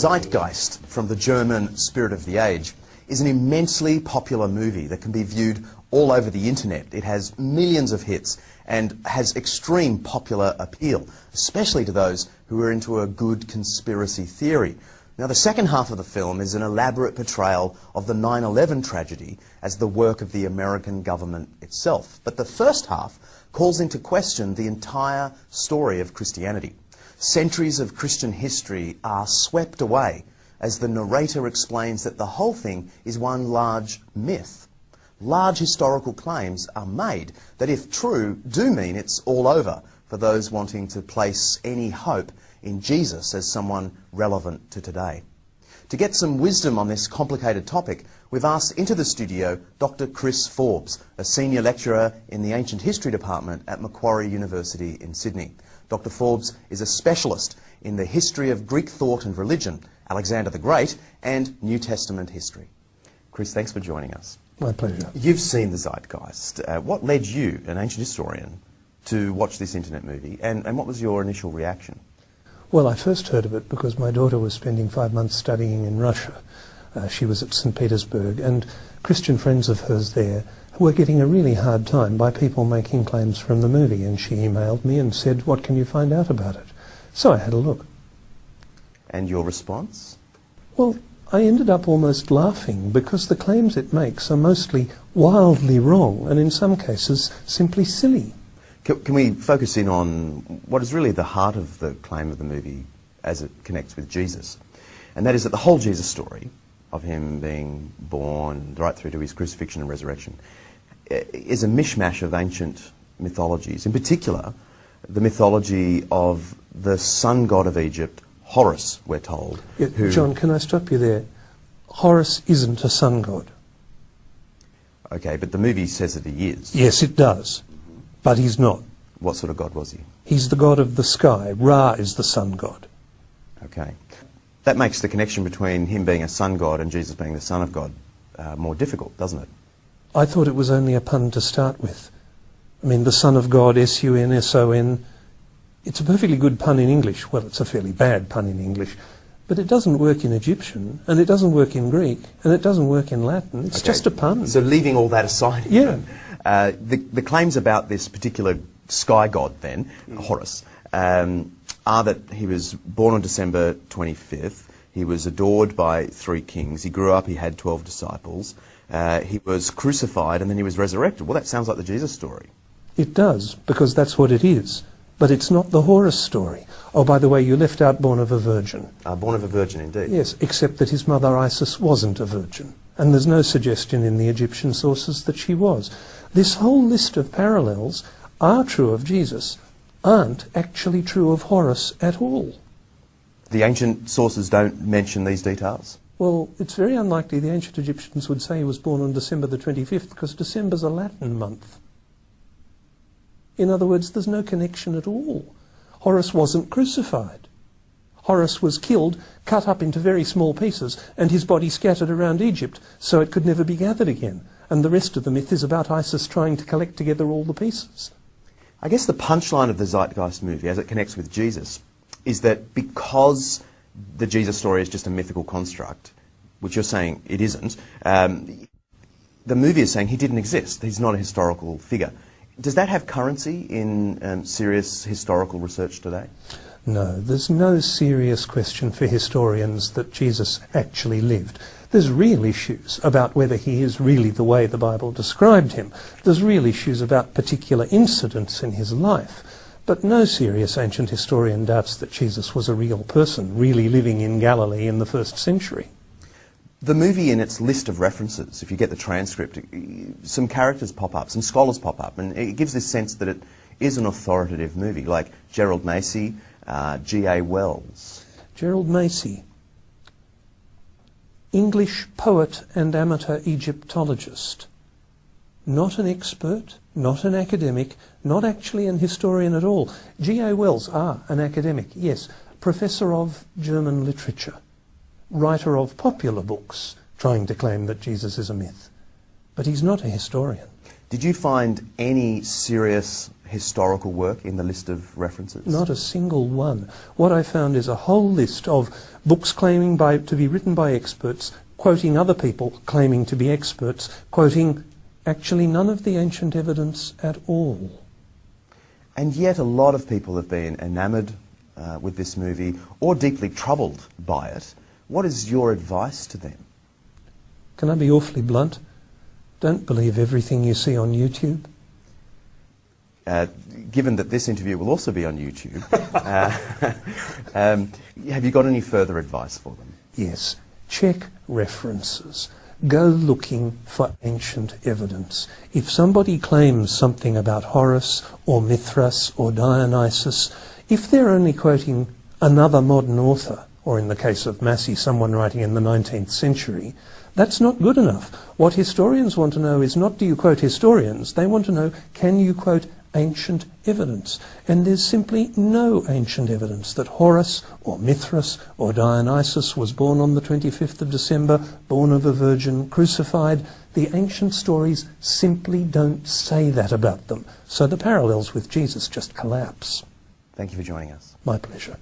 Zeitgeist, from the German Spirit of the Age, is an immensely popular movie that can be viewed all over the internet. It has millions of hits and has extreme popular appeal, especially to those who are into a good conspiracy theory. Now, the second half of the film is an elaborate portrayal of the 9/11 tragedy as the work of the American government itself. But the first half calls into question the entire story of Christianity. Centuries of Christian history are swept away as the narrator explains that the whole thing is one large myth. Large historical claims are made that, if true, do mean it's all over for those wanting to place any hope in Jesus as someone relevant to today. To get some wisdom on this complicated topic, we've asked into the studio Dr. Chris Forbes, a senior lecturer in the Ancient History Department at Macquarie University in Sydney. Dr. Forbes is a specialist in the history of Greek thought and religion, Alexander the Great, and New Testament history. Chris, thanks for joining us. My pleasure. You've seen the Zeitgeist. What led you, an ancient historian, to watch this internet movie, and what was your initial reaction? Well, I first heard of it because my daughter was spending 5 months studying in Russia. She was at St. Petersburg, and Christian friends of hers there were getting a really hard time by people making claims from the movie, and she emailed me and said, "What can you find out about it?" So I had a look. And your response? Well, I ended up almost laughing because the claims it makes are mostly wildly wrong and in some cases simply silly. Can we focus in on what is really the heart of the claim of the movie as it connects with Jesus? And that is that the whole Jesus story of him being born right through to his crucifixion and resurrection is a mishmash of ancient mythologies. In particular, the mythology of the sun god of Egypt, Horus, we're told. Yeah, John, can I stop you there? Horus isn't a sun god. Okay, but the movie says that he is. Yes, it does. But he's not. What sort of god was he? He's the god of the sky. Ra is the sun god. Okay. That makes the connection between him being a sun god and Jesus being the son of God more difficult, doesn't it? I thought it was only a pun to start with. I mean, the son of God, S-U-N-S-O-N, it's a perfectly good pun in English. Well, it's a fairly bad pun in English. But it doesn't work in Egyptian, and it doesn't work in Greek, and it doesn't work in Latin. It's just a pun. So leaving all that aside, yeah. The claims about this particular sky god then, Horus, are that he was born on December 25th. He was adored by 3 kings. He grew up, he had 12 disciples. He was crucified and then he was resurrected. Well, that sounds like the Jesus story. It does, because that's what it is. But it's not the Horus story. Oh, by the way, you left out born of a virgin. Born of a virgin, indeed. Yes, except that his mother Isis wasn't a virgin. And there's no suggestion in the Egyptian sources that she was. This whole list of parallels are true of Jesus, aren't actually true of Horus at all. The ancient sources don't mention these details? Well, it's very unlikely the ancient Egyptians would say he was born on December the 25th, because December's a Latin month. In other words, there's no connection at all. Horus wasn't crucified. Horus was killed, cut up into very small pieces, and his body scattered around Egypt, so it could never be gathered again. And the rest of the myth is about Isis trying to collect together all the pieces. I guess the punchline of the Zeitgeist movie, as it connects with Jesus, is that because the Jesus story is just a mythical construct, which you're saying it isn't, the movie is saying he didn't exist. He's not a historical figure. Does that have currency in serious historical research today? No, there's no serious question for historians that Jesus actually lived. There's real issues about whether he is really the way the Bible described him. There's real issues about particular incidents in his life. But no serious ancient historian doubts that Jesus was a real person, really living in Galilee in the 1st century. The movie, in its list of references, if you get the transcript, some characters pop up, some scholars pop up, and it gives this sense that it is an authoritative movie, like Gerald Macy, G.A. Wells. Gerald Macy, English poet and amateur Egyptologist. Not an expert, not an academic, not actually an historian at all. G.A. Wells, an academic, yes, professor of German literature, writer of popular books, trying to claim that Jesus is a myth. But he's not a historian. Did you find any serious historical work in the list of references? Not a single one. What I found is a whole list of books claiming to be written by experts, quoting other people claiming to be experts, quoting actually none of the ancient evidence at all. And yet a lot of people have been enamoured with this movie or deeply troubled by it. What is your advice to them? Can I be awfully blunt? Don't believe everything you see on YouTube. Given that this interview will also be on YouTube, have you got any further advice for them? Yes. Check references. Go looking for ancient evidence. If somebody claims something about Horus or Mithras or Dionysus, if they're only quoting another modern author, or in the case of Massey, someone writing in the 19th century, that's not good enough. What historians want to know is not do you quote historians, they want to know can you quote ancient evidence. And there's simply no ancient evidence that Horus or Mithras or Dionysus was born on the 25th of December, born of a virgin, crucified. The ancient stories simply don't say that about them. So the parallels with Jesus just collapse. Thank you for joining us. My pleasure.